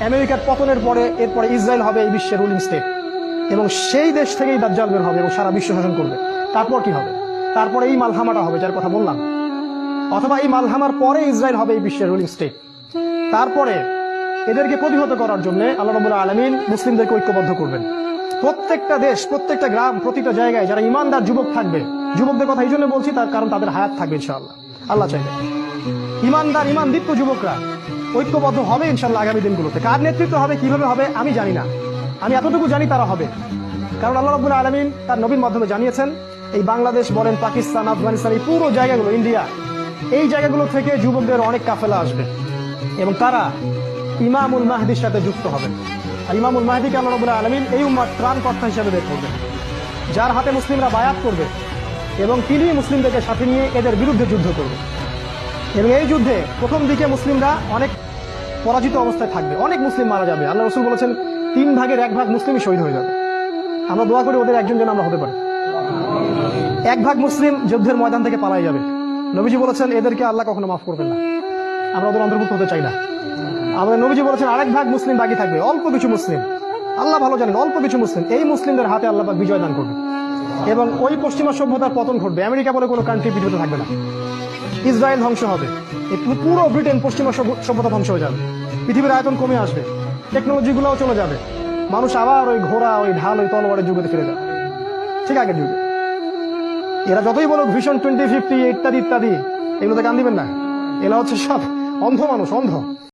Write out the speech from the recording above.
আমেরিকার পতনের পরে এরপরে ইসরায়েল হবে এই বিশ্বের রুলিং স্টেট, এবং সেই দেশ থেকেই দাজ্জাল বের হবে এবং সারা বিশ্ব শাসন করবে। তারপর কি হবে? তারপরে এই মালহামাটা হবে যার কথা বললাম, অথবা এই মালহামার পরে ইসরায়েল হবে এই বিশ্বের রুলিং স্টেট। তারপরে এদেরকে প্রতিহত করার জন্য আল্লাহ রাব্বুল আলামিন মুসলিমদেরকে ঐক্যবদ্ধ করবেন। প্রত্যেকটা দেশ, প্রত্যেকটা গ্রাম, প্রতিটা জায়গায় যারা ইমানদার যুবক থাকবে, যুবকদের কথা এই জন্য বলছি তার কারণ তাদের হায়াত থাকবে ইনশাআল্লাহ, আল্লাহ চাইবে। ইমানদার ইমানদীপ্ত যুবকরা ঐক্যবদ্ধ হবে ইনশাআল্লাহ আগামী দিনগুলোতে। কার নেতৃত্ব হবে, কিভাবে হবে আমি জানি না, আমি এতটুকু জানি তারা হবে। কারণ আল্লাহ রাব্বুল আলামিন তার নবীর মাধ্যমে জানিয়েছেন এই বাংলাদেশ বলেন, পাকিস্তান, আফগানিস্তান, এই পুরো জায়গাগুলো, ইন্ডিয়া, এই জায়গাগুলো থেকে যুবকদের অনেক কাফেলা আসবে এবং তারা ইমামুল মাহদির সাথে যুক্ত হবেন। আর ইমামুল মাহদিকে আল্লাহ রাব্বুল আলামিন এই উম্মার ত্রাণকর্তা হিসেবে বের করবেন, যার হাতে মুসলিমরা বায়াত করবে এবং তিনি মুসলিমদেরকে সাথে নিয়ে এদের বিরুদ্ধে যুদ্ধ করবে। এবং এই যুদ্ধে প্রথম দিকে মুসলিমরা অনেক পরাজিত অবস্থায় থাকবে, অনেক মুসলিম মারা যাবে। আল্লাহ রাসূল বলেছেন 3 ভাগের 1 ভাগ মুসলিমই শহীদ হয়ে যাবে। আমরা দোয়া করি ওদের একজন যেন আমরা হতে পারি। 1 ভাগ মুসলিম যুদ্ধের ময়দান থেকে পালাই যাবে। নবীজি বলেছেন এদেরকে আল্লাহ কখনো মাফ করবেন না, আমরা ওদের অন্তর্ভুক্ত হতে চাই না। আমাদের নবীজি বলেছেন 1 ভাগ মুসলিম বাকি থাকবে, অল্প কিছু মুসলিম, আল্লাহ ভালো জানেন, অল্প কিছু মুসলিম, এই মুসলিমদের হাতে আল্লাহ পাক বিজয় দান করবে এবং ওই পশ্চিমা সভ্যতার পতন ঘটবে। আমেরিকা বলে কোনো কান্ট্রি পৃথিবীতে থাকবে না, ইসরায়েল ধ্বংস হবে, এই পুরো ব্রিটেন পশ্চিমা সভ্যতা ধ্বংস হয়ে যাবে, পৃথিবীর আয়তন কমে আসবে, টেকনোলজি গুলোও চলে যাবে, মানুষ আবার ওই ঘোড়া, ওই ঢাল, ওই তলোয়ারের যুগে ফিরে যাবে, ঠিক আগের যুগে। এরা যতই বলো ভিশন 2050 ইত্যাদি ইত্যাদি, এগুলোতে কান দিবেন না, এরা হচ্ছে সব অন্ধ মানুষ, অন্ধ।